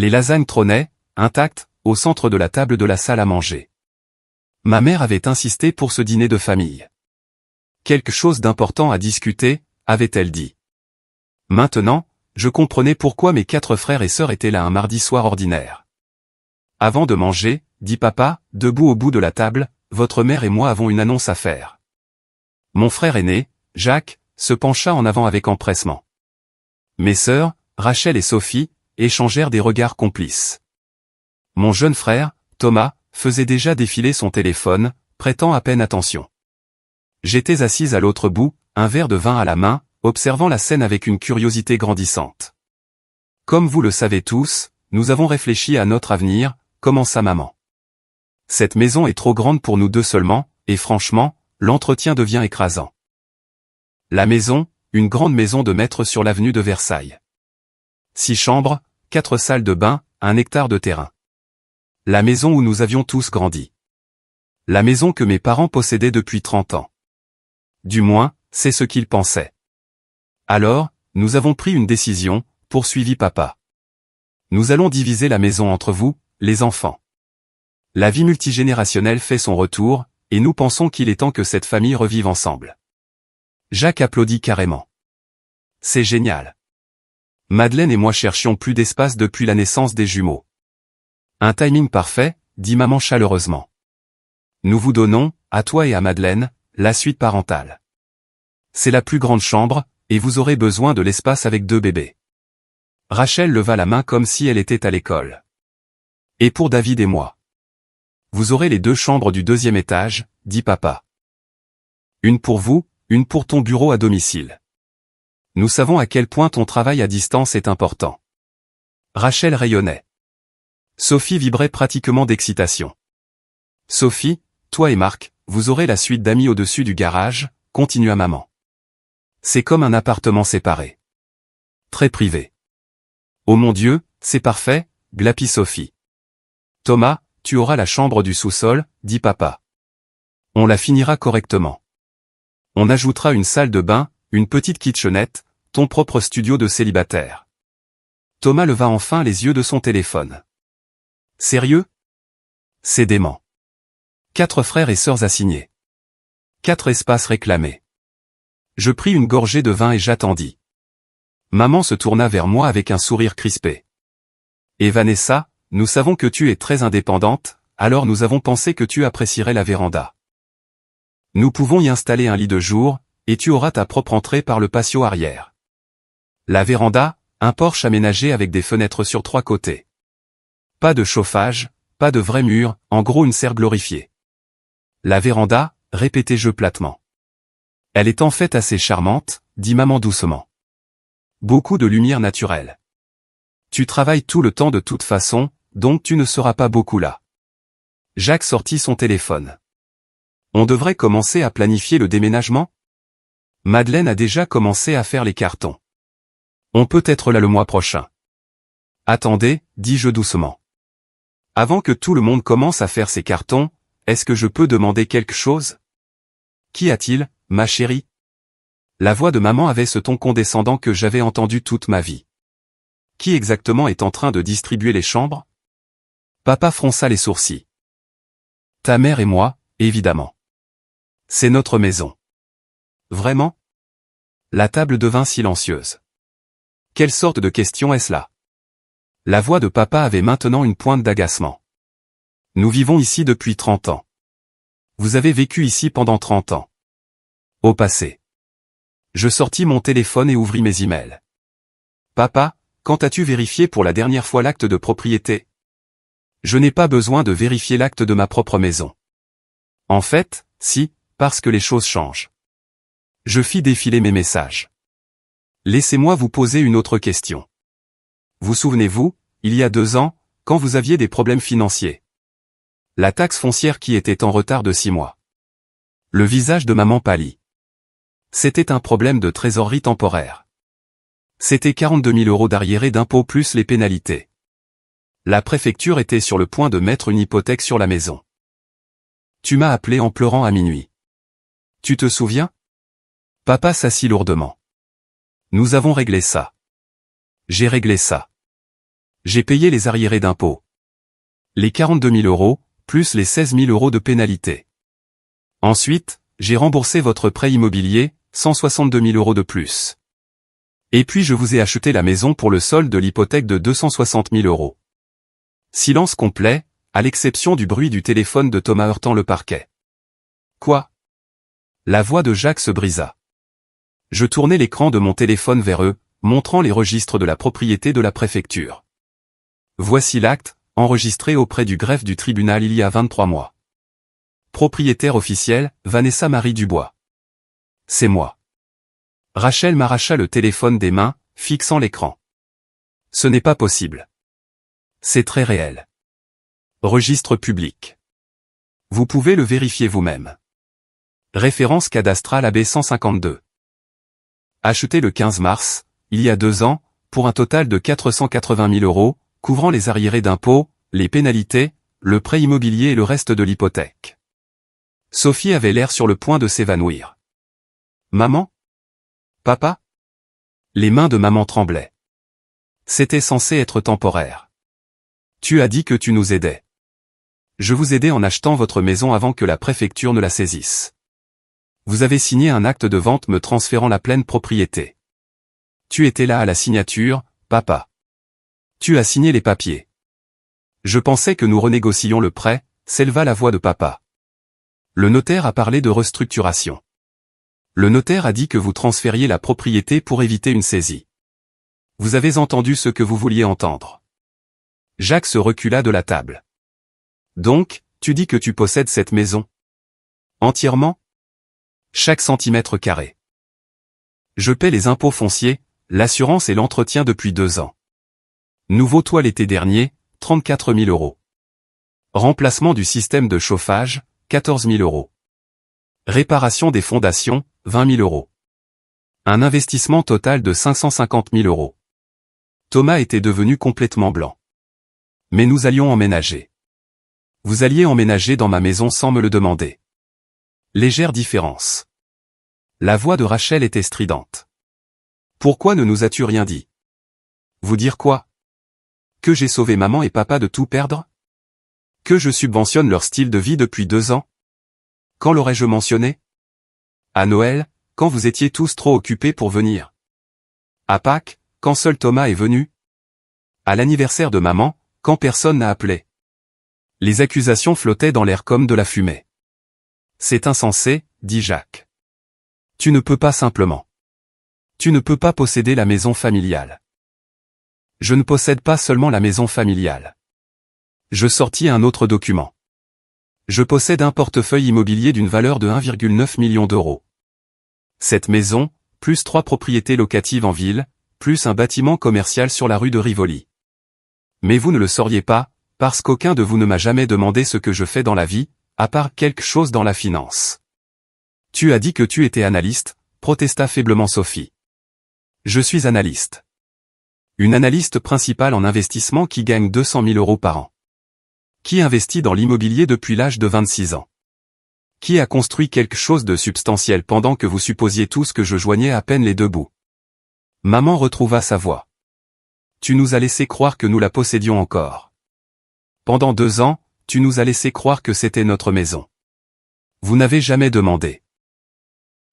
Les lasagnes trônaient, intactes, au centre de la table de la salle à manger. Ma mère avait insisté pour ce dîner de famille. Quelque chose d'important à discuter, avait-elle dit. Maintenant, je comprenais pourquoi mes 4 frères et sœurs étaient là un mardi soir ordinaire. Avant de manger, dit papa, debout au bout de la table, votre mère et moi avons une annonce à faire. Mon frère aîné, Jacques, se pencha en avant avec empressement. Mes sœurs, Rachel et Sophie, échangèrent des regards complices. Mon jeune frère, Thomas, faisait déjà défiler son téléphone, prêtant à peine attention. J'étais assise à l'autre bout, un verre de vin à la main, observant la scène avec une curiosité grandissante. Comme vous le savez tous, nous avons réfléchi à notre avenir, commença maman. Cette maison est trop grande pour nous deux seulement, et franchement, l'entretien devient écrasant. La maison, une grande maison de maître sur l'avenue de Versailles. 6 chambres, 4 salles de bain, 1 hectare de terrain. La maison où nous avions tous grandi. La maison que mes parents possédaient depuis 30 ans. Du moins, c'est ce qu'ils pensaient. Alors, nous avons pris une décision, poursuivit papa. Nous allons diviser la maison entre vous, les enfants. La vie multigénérationnelle fait son retour, et nous pensons qu'il est temps que cette famille revive ensemble. Jacques applaudit carrément. C'est génial. Madeleine et moi cherchions plus d'espace depuis la naissance des jumeaux. Un timing parfait, dit maman chaleureusement. Nous vous donnons, à toi et à Madeleine, la suite parentale. C'est la plus grande chambre, et vous aurez besoin de l'espace avec 2 bébés. Rachel leva la main comme si elle était à l'école. Et pour David et moi. Vous aurez les 2 chambres du 2e étage, dit papa. Une pour vous, une pour ton bureau à domicile. Nous savons à quel point ton travail à distance est important. Rachel rayonnait. Sophie vibrait pratiquement d'excitation. Sophie, toi et Marc, vous aurez la suite d'amis au-dessus du garage, continua maman. C'est comme un appartement séparé. Très privé. Oh mon Dieu, c'est parfait, glapit Sophie. Thomas, tu auras la chambre du sous-sol, dit papa. On la finira correctement. On ajoutera une salle de bain, une petite kitchenette, ton propre studio de célibataire. Thomas leva enfin les yeux de son téléphone. Sérieux? C'est dément. 4 frères et sœurs assignés. 4 espaces réclamés. Je pris une gorgée de vin et j'attendis. Maman se tourna vers moi avec un sourire crispé. Et Vanessa, nous savons que tu es très indépendante, alors nous avons pensé que tu apprécierais la véranda. Nous pouvons y installer un lit de jour, et tu auras ta propre entrée par le patio arrière. La véranda, un porche aménagé avec des fenêtres sur 3 côtés. Pas de chauffage, pas de vrai mur, en gros une serre glorifiée. La véranda, répétai-je platement. Elle est en fait assez charmante, dit maman doucement. Beaucoup de lumière naturelle. Tu travailles tout le temps de toute façon, donc tu ne seras pas beaucoup là. Jacques sortit son téléphone. On devrait commencer à planifier le déménagement? Madeleine a déjà commencé à faire les cartons. On peut être là le mois prochain. Attendez, dis-je doucement. Avant que tout le monde commence à faire ses cartons, est-ce que je peux demander quelque chose? Qu'y a-t-il, ma chérie? La voix de maman avait ce ton condescendant que j'avais entendu toute ma vie. Qui exactement est en train de distribuer les chambres? Papa fronça les sourcils. Ta mère et moi, évidemment. C'est notre maison. Vraiment? La table devint silencieuse. Quelle sorte de question est-ce là? La voix de papa avait maintenant une pointe d'agacement. Nous vivons ici depuis 30 ans. Vous avez vécu ici pendant 30 ans. Au passé. Je sortis mon téléphone et ouvris mes emails. Papa, quand as-tu vérifié pour la dernière fois l'acte de propriété? Je n'ai pas besoin de vérifier l'acte de ma propre maison. En fait, si, parce que les choses changent. Je fis défiler mes messages. Laissez-moi vous poser une autre question. Vous souvenez-vous, il y a 2 ans, quand vous aviez des problèmes financiers? La taxe foncière qui était en retard de 6 mois. Le visage de maman pâlit. C'était un problème de trésorerie temporaire. C'était 42 000 € d'arriérés d'impôts plus les pénalités. La préfecture était sur le point de mettre une hypothèque sur la maison. Tu m'as appelé en pleurant à minuit. Tu te souviens? Papa s'assit lourdement. Nous avons réglé ça. J'ai réglé ça. J'ai payé les arriérés d'impôts. Les 42 000 euros, plus les 16 000 euros de pénalité. Ensuite, j'ai remboursé votre prêt immobilier, 162 000 euros de plus. Et puis je vous ai acheté la maison pour le solde de l'hypothèque de 260 000 euros. Silence complet, à l'exception du bruit du téléphone de Thomas heurtant le parquet. Quoi? La voix de Jacques se brisa. Je tournai l'écran de mon téléphone vers eux, montrant les registres de la propriété de la préfecture. Voici l'acte, enregistré auprès du greffe du tribunal il y a 23 mois. Propriétaire officiel, Vanessa Marie Dubois. C'est moi. Rachel m'arracha le téléphone des mains, fixant l'écran. Ce n'est pas possible. C'est très réel. Registre public. Vous pouvez le vérifier vous-même. Référence cadastrale AB 152. Acheté le 15 mars, il y a 2 ans, pour un total de 480 000 euros, couvrant les arriérés d'impôts, les pénalités, le prêt immobilier et le reste de l'hypothèque. Sophie avait l'air sur le point de s'évanouir. Maman? Papa? Les mains de maman tremblaient. C'était censé être temporaire. Tu as dit que tu nous aidais. Je vous aidais en achetant votre maison avant que la préfecture ne la saisisse. Vous avez signé un acte de vente me transférant la pleine propriété. Tu étais là à la signature, papa. Tu as signé les papiers. Je pensais que nous renégocions le prêt, s'éleva la voix de papa. Le notaire a parlé de restructuration. Le notaire a dit que vous transfériez la propriété pour éviter une saisie. Vous avez entendu ce que vous vouliez entendre. Jacques se recula de la table. Donc, tu dis que tu possèdes cette maison? Entièrement? Chaque centimètre carré. Je paie les impôts fonciers, l'assurance et l'entretien depuis 2 ans. Nouveau toit l'été dernier, 34 000 euros. Remplacement du système de chauffage, 14 000 euros. Réparation des fondations, 20 000 euros. Un investissement total de 550 000 euros. Thomas était devenu complètement blanc. Mais nous allions emménager. Vous alliez emménager dans ma maison sans me le demander. Légère différence. La voix de Rachel était stridente. Pourquoi ne nous as-tu rien dit? Vous dire quoi? Que j'ai sauvé maman et papa de tout perdre? Que je subventionne leur style de vie depuis 2 ans? Quand l'aurais-je mentionné? À Noël, quand vous étiez tous trop occupés pour venir. À Pâques, quand seul Thomas est venu. À l'anniversaire de maman, quand personne n'a appelé. Les accusations flottaient dans l'air comme de la fumée. C'est insensé, dit Jacques. Tu ne peux pas simplement. Tu ne peux pas posséder la maison familiale. Je ne possède pas seulement la maison familiale. Je sortis un autre document. Je possède un portefeuille immobilier d'une valeur de 1,9 million d'euros. Cette maison, plus 3 propriétés locatives en ville, plus un bâtiment commercial sur la rue de Rivoli. Mais vous ne le sauriez pas, parce qu'aucun de vous ne m'a jamais demandé ce que je fais dans la vie, à part quelque chose dans la finance. Tu as dit que tu étais analyste, protesta faiblement Sophie. Je suis analyste. Une analyste principale en investissement qui gagne 200 000 euros par an. Qui investit dans l'immobilier depuis l'âge de 26 ans. Qui a construit quelque chose de substantiel pendant que vous supposiez tous que je joignais à peine les 2 bouts. Maman retrouva sa voix. Tu nous as laissé croire que nous la possédions encore. Pendant 2 ans, tu nous as laissé croire que c'était notre maison. Vous n'avez jamais demandé.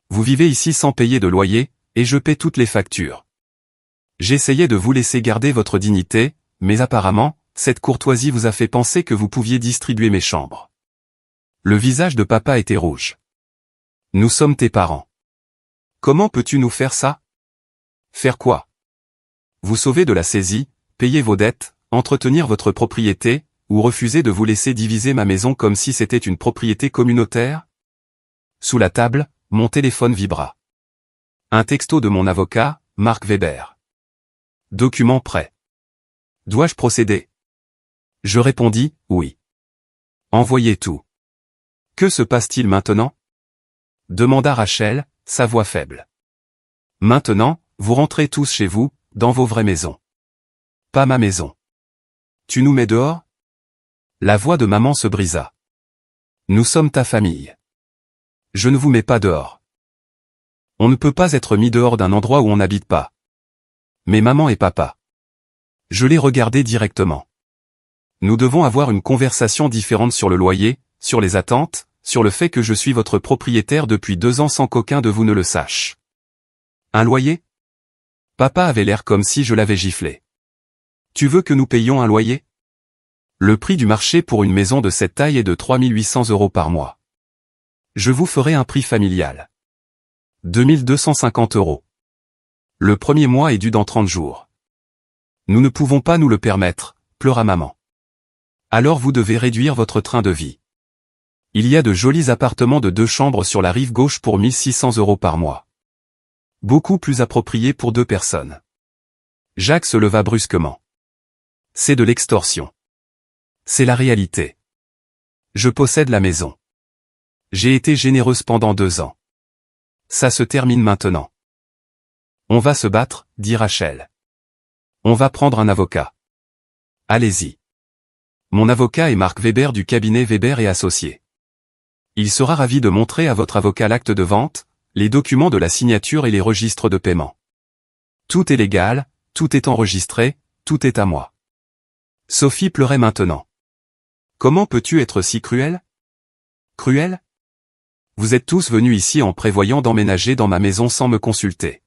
Vous vivez ici sans payer de loyer, et je paie toutes les factures. J'essayais de vous laisser garder votre dignité, mais apparemment, cette courtoisie vous a fait penser que vous pouviez distribuer mes chambres. Le visage de papa était rouge. Nous sommes tes parents. Comment peux-tu nous faire ça? Faire quoi? Vous sauver de la saisie, payer vos dettes, entretenir votre propriété, ou refuser de vous laisser diviser ma maison comme si c'était une propriété communautaire? Sous la table, mon téléphone vibra. Un texto de mon avocat, Marc Weber. Document prêt. Dois-je procéder? Je répondis, oui. Envoyez tout. Que se passe-t-il maintenant? Demanda Rachel, sa voix faible. Maintenant, vous rentrez tous chez vous, dans vos vraies maisons. Pas ma maison. Tu nous mets dehors? La voix de maman se brisa. Nous sommes ta famille. Je ne vous mets pas dehors. On ne peut pas être mis dehors d'un endroit où on n'habite pas. Mais maman et papa. Je l'ai regardé directement. Nous devons avoir une conversation différente sur le loyer, sur les attentes, sur le fait que je suis votre propriétaire depuis 2 ans sans qu'aucun de vous ne le sache. Un loyer? Papa avait l'air comme si je l'avais giflé. Tu veux que nous payions un loyer? Le prix du marché pour une maison de cette taille est de 3 800 € par mois. Je vous ferai un prix familial. 2 250 €. Le premier mois est dû dans 30 jours. Nous ne pouvons pas nous le permettre, pleura maman. Alors vous devez réduire votre train de vie. Il y a de jolis appartements de 2 chambres sur la rive gauche pour 1 600 € par mois. Beaucoup plus appropriés pour 2 personnes. Jacques se leva brusquement. C'est de l'extorsion. C'est la réalité. Je possède la maison. J'ai été généreuse pendant 2 ans. Ça se termine maintenant. On va se battre, dit Rachel. On va prendre un avocat. Allez-y. Mon avocat est Marc Weber du cabinet Weber et Associés. Il sera ravi de montrer à votre avocat l'acte de vente, les documents de la signature et les registres de paiement. Tout est légal, tout est enregistré, tout est à moi. Sophie pleurait maintenant. Comment peux-tu être si cruel? Cruel? Vous êtes tous venus ici en prévoyant d'emménager dans ma maison sans me consulter.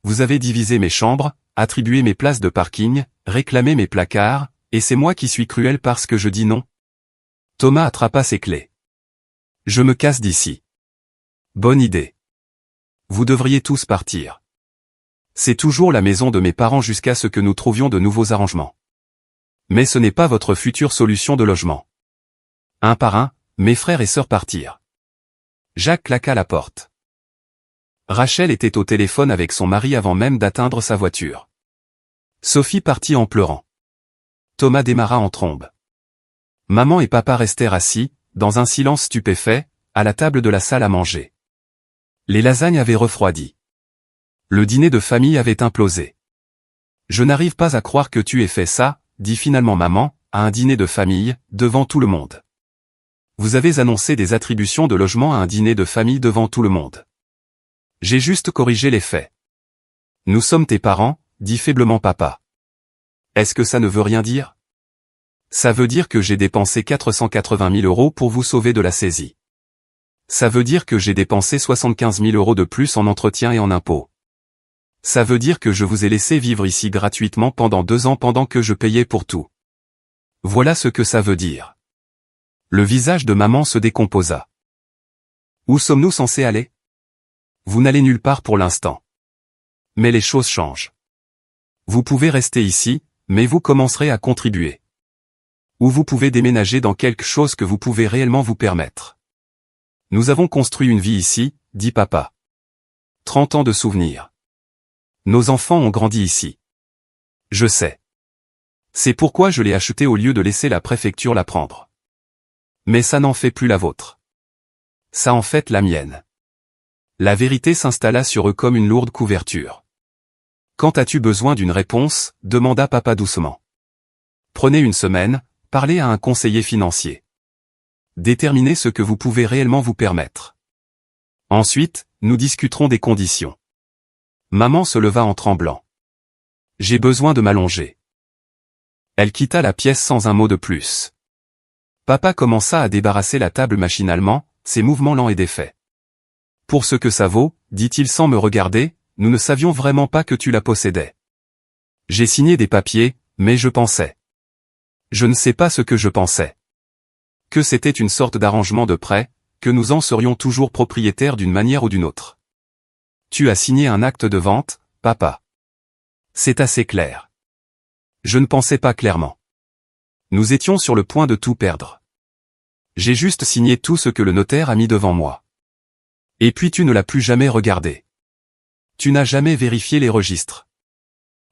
Vous avez divisé mes chambres, attribué mes places de parking, réclamé mes placards, et c'est moi qui suis cruel parce que je dis non. Thomas attrapa ses clés. Je me casse d'ici. Bonne idée. Vous devriez tous partir. C'est toujours la maison de mes parents jusqu'à ce que nous trouvions de nouveaux arrangements. Mais ce n'est pas votre future solution de logement. Un par un, mes frères et sœurs partirent. Jacques claqua la porte. Rachel était au téléphone avec son mari avant même d'atteindre sa voiture. Sophie partit en pleurant. Thomas démarra en trombe. Maman et papa restèrent assis, dans un silence stupéfait, à la table de la salle à manger. Les lasagnes avaient refroidi. Le dîner de famille avait implosé. Je n'arrive pas à croire que tu aies fait ça, dit finalement maman, à un dîner de famille, devant tout le monde. Vous avez annoncé des attributions de logement à un dîner de famille devant tout le monde. J'ai juste corrigé les faits. Nous sommes tes parents, dit faiblement papa. Est-ce que ça ne veut rien dire? Ça veut dire que j'ai dépensé 480 000 € pour vous sauver de la saisie. Ça veut dire que j'ai dépensé 75 000 € de plus en entretien et en impôts. Ça veut dire que je vous ai laissé vivre ici gratuitement pendant 2 ans pendant que je payais pour tout. Voilà ce que ça veut dire. Le visage de maman se décomposa. Où sommes-nous censés aller? Vous n'allez nulle part pour l'instant. Mais les choses changent. Vous pouvez rester ici, mais vous commencerez à contribuer. Ou vous pouvez déménager dans quelque chose que vous pouvez réellement vous permettre. Nous avons construit une vie ici, dit papa. 30 ans de souvenirs. Nos enfants ont grandi ici. Je sais. C'est pourquoi je l'ai acheté au lieu de laisser la préfecture la prendre. Mais ça n'en fait plus la vôtre. Ça en fait la mienne. La vérité s'installa sur eux comme une lourde couverture. Quand as-tu besoin d'une réponse? Demanda papa doucement. Prenez une semaine, parlez à un conseiller financier. Déterminez ce que vous pouvez réellement vous permettre. Ensuite, nous discuterons des conditions. Maman se leva en tremblant. J'ai besoin de m'allonger. Elle quitta la pièce sans un mot de plus. Papa commença à débarrasser la table machinalement, ses mouvements lents et défaits. Pour ce que ça vaut, dit-il sans me regarder, nous ne savions vraiment pas que tu la possédais. J'ai signé des papiers, mais je pensais. Je ne sais pas ce que je pensais. Que c'était une sorte d'arrangement de prêt, que nous en serions toujours propriétaires d'une manière ou d'une autre. Tu as signé un acte de vente, papa. C'est assez clair. Je ne pensais pas clairement. Nous étions sur le point de tout perdre. J'ai juste signé tout ce que le notaire a mis devant moi. Et puis tu ne l'as plus jamais regardé. Tu n'as jamais vérifié les registres.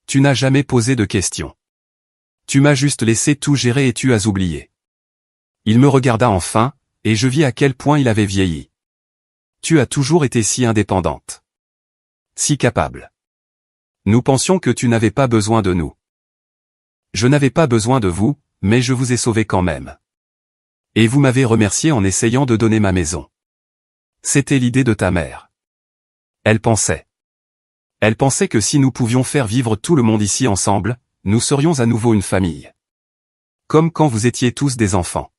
Tu n'as jamais posé de questions. Tu m'as juste laissé tout gérer et tu as oublié. Il me regarda enfin, et je vis à quel point il avait vieilli. Tu as toujours été si indépendante. Si capable. Nous pensions que tu n'avais pas besoin de nous. Je n'avais pas besoin de vous, mais je vous ai sauvé quand même. Et vous m'avez remercié en essayant de donner ma maison. C'était l'idée de ta mère. Elle pensait. Elle pensait que si nous pouvions faire vivre tout le monde ici ensemble, nous serions à nouveau une famille. Comme quand vous étiez tous des enfants.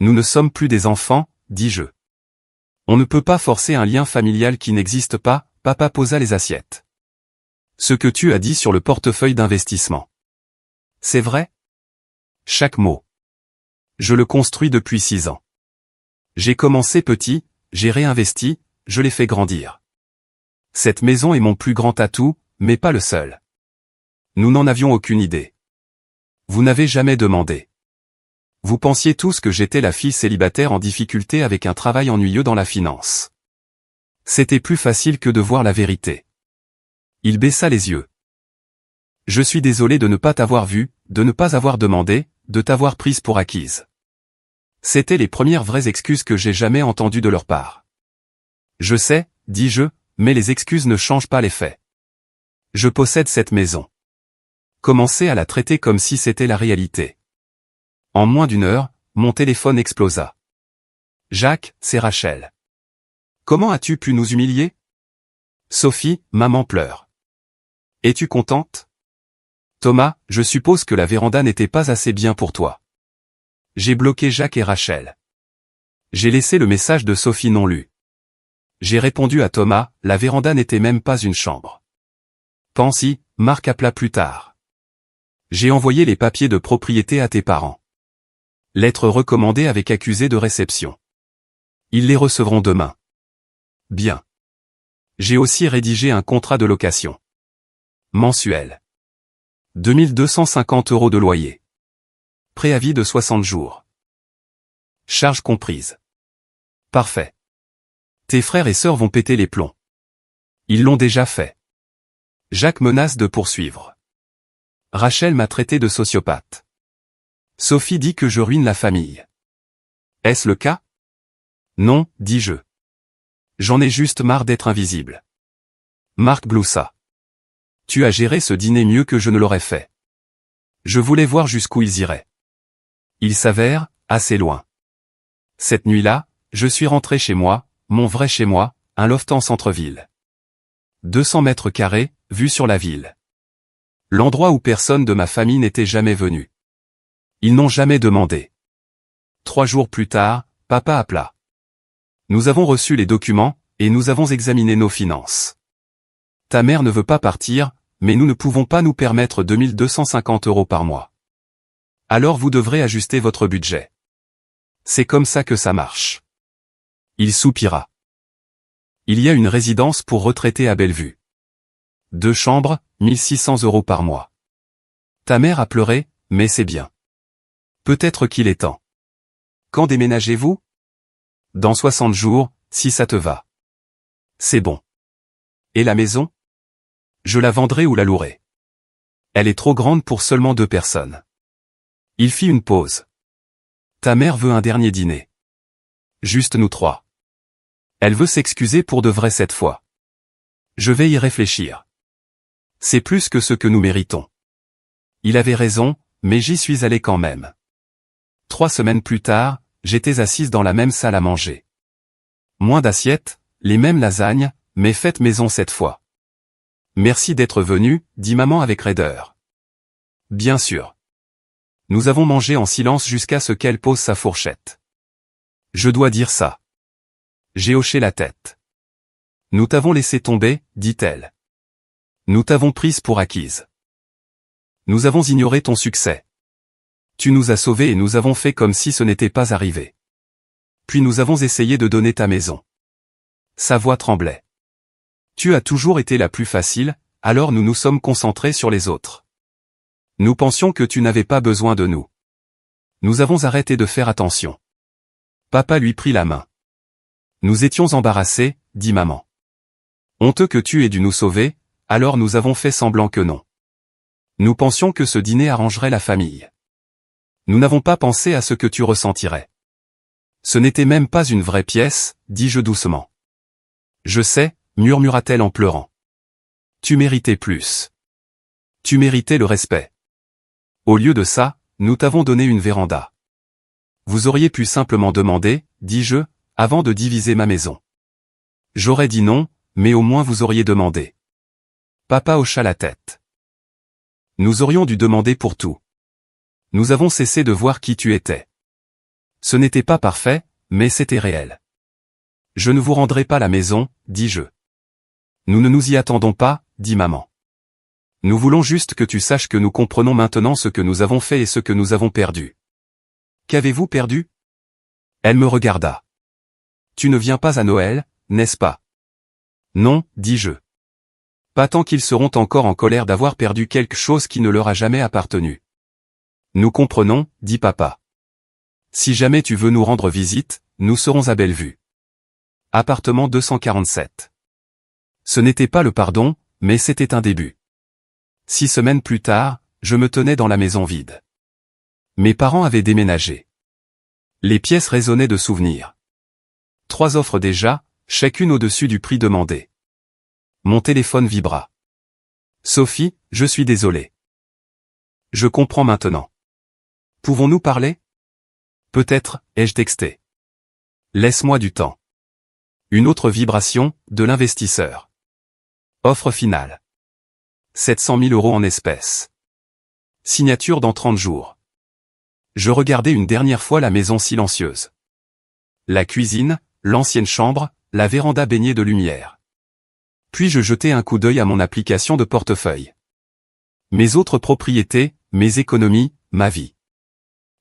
Nous ne sommes plus des enfants, dis-je. On ne peut pas forcer un lien familial qui n'existe pas, papa posa les assiettes. Ce que tu as dit sur le portefeuille d'investissement. C'est vrai? Chaque mot. Je le construis depuis 6 ans. J'ai commencé petit, j'ai réinvesti, je l'ai fait grandir. Cette maison est mon plus grand atout, mais pas le seul. Nous n'en avions aucune idée. Vous n'avez jamais demandé. Vous pensiez tous que j'étais la fille célibataire en difficulté avec un travail ennuyeux dans la finance. C'était plus facile que de voir la vérité. Il baissa les yeux. Je suis désolé de ne pas t'avoir vu, de ne pas avoir demandé, de t'avoir prise pour acquise. C'étaient les premières vraies excuses que j'ai jamais entendues de leur part. Je sais, dis-je, mais les excuses ne changent pas les faits. Je possède cette maison. Commencez à la traiter comme si c'était la réalité. En moins d'1 heure, mon téléphone explosa. Jacques, c'est Rachel. Comment as-tu pu nous humilier? Sophie, maman pleure. Es-tu contente? Thomas, je suppose que la véranda n'était pas assez bien pour toi. J'ai bloqué Jacques et Rachel. J'ai laissé le message de Sophie non lu. J'ai répondu à Thomas, la véranda n'était même pas une chambre. Pense-y, Marc appela plus tard. J'ai envoyé les papiers de propriété à tes parents. Lettre recommandée avec accusé de réception. Ils les recevront demain. Bien. J'ai aussi rédigé un contrat de location. Mensuel. 2250 € de loyer. Préavis de 60 jours. Charges comprises. Parfait. Tes frères et sœurs vont péter les plombs. Ils l'ont déjà fait. Jacques menace de poursuivre. Rachel m'a traité de sociopathe. Sophie dit que je ruine la famille. Est-ce le cas? Non, dis-je. J'en ai juste marre d'être invisible. Marc gloussa. Tu as géré ce dîner mieux que je ne l'aurais fait. Je voulais voir jusqu'où ils iraient. Il s'avère, assez loin. Cette nuit-là, je suis rentré chez moi, mon vrai chez moi, un loft en centre-ville. 200 mètres carrés, vue sur la ville. L'endroit où personne de ma famille n'était jamais venu. Ils n'ont jamais demandé. 3 jours plus tard, papa appela. Nous avons reçu les documents, et nous avons examiné nos finances. Ta mère ne veut pas partir, mais nous ne pouvons pas nous permettre 2250 € par mois. Alors vous devrez ajuster votre budget. C'est comme ça que ça marche. Il soupira. Il y a une résidence pour retraités à Bellevue. 2 chambres, 1600 € par mois. Ta mère a pleuré, mais c'est bien. Peut-être qu'il est temps. Quand déménagez-vous? Dans 60 jours, si ça te va. C'est bon. Et la maison? Je la vendrai ou la louerai. Elle est trop grande pour seulement 2 personnes. Il fit une pause. Ta mère veut un dernier dîner. Juste nous 3. Elle veut s'excuser pour de vrai cette fois. Je vais y réfléchir. C'est plus que ce que nous méritons. Il avait raison, mais j'y suis allé quand même. 3 semaines plus tard, j'étais assise dans la même salle à manger. Moins d'assiettes, les mêmes lasagnes, mais faites maison cette fois. Merci d'être venu, dit maman avec raideur. Bien sûr. Nous avons mangé en silence jusqu'à ce qu'elle pose sa fourchette. Je dois dire ça. J'ai hoché la tête. Nous t'avons laissé tomber, dit-elle. Nous t'avons prise pour acquise. Nous avons ignoré ton succès. Tu nous as sauvés et nous avons fait comme si ce n'était pas arrivé. Puis nous avons essayé de donner ta maison. Sa voix tremblait. Tu as toujours été la plus facile, alors nous nous sommes concentrés sur les autres. Nous pensions que tu n'avais pas besoin de nous. Nous avons arrêté de faire attention. Papa lui prit la main. Nous étions embarrassés, dit maman. Honteux que tu aies dû nous sauver, alors nous avons fait semblant que non. Nous pensions que ce dîner arrangerait la famille. Nous n'avons pas pensé à ce que tu ressentirais. Ce n'était même pas une vraie pièce, dis-je doucement. Je sais, murmura-t-elle en pleurant. Tu méritais plus. Tu méritais le respect. Au lieu de ça, nous t'avons donné une véranda. Vous auriez pu simplement demander, dis-je, avant de diviser ma maison. J'aurais dit non, mais au moins vous auriez demandé. Papa hocha la tête. Nous aurions dû demander pour tout. Nous avons cessé de voir qui tu étais. Ce n'était pas parfait, mais c'était réel. Je ne vous rendrai pas la maison, dis-je. Nous ne nous y attendons pas, dit maman. Nous voulons juste que tu saches que nous comprenons maintenant ce que nous avons fait et ce que nous avons perdu. Qu'avez-vous perdu? Elle me regarda. Tu ne viens pas à Noël, n'est-ce pas? Non, dis-je. Pas tant qu'ils seront encore en colère d'avoir perdu quelque chose qui ne leur a jamais appartenu. Nous comprenons, dit papa. Si jamais tu veux nous rendre visite, nous serons à Bellevue. Appartement 247. Ce n'était pas le pardon, mais c'était un début. 6 semaines plus tard, je me tenais dans la maison vide. Mes parents avaient déménagé. Les pièces résonnaient de souvenirs. 3 offres déjà, chacune au-dessus du prix demandé. Mon téléphone vibra. Sophie, je suis désolé. Je comprends maintenant. Pouvons-nous parler? Peut-être, ai-je texté. Laisse-moi du temps. Une autre vibration, de l'investisseur. Offre finale. 700 000 € en espèces. Signature dans 30 jours. Je regardais une dernière fois la maison silencieuse. La cuisine, l'ancienne chambre, la véranda baignée de lumière. Puis je jetai un coup d'œil à mon application de portefeuille. Mes autres propriétés, mes économies, ma vie.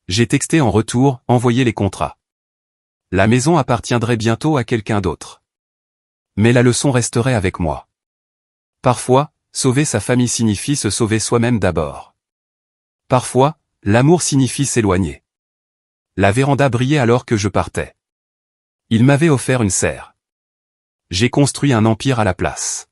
J'ai texté en retour, envoyé les contrats. La maison appartiendrait bientôt à quelqu'un d'autre. Mais la leçon resterait avec moi. Parfois, sauver sa famille signifie se sauver soi-même d'abord. Parfois, l'amour signifie s'éloigner. La véranda brillait alors que je partais. Il m'avait offert une serre. J'ai construit un empire à la place.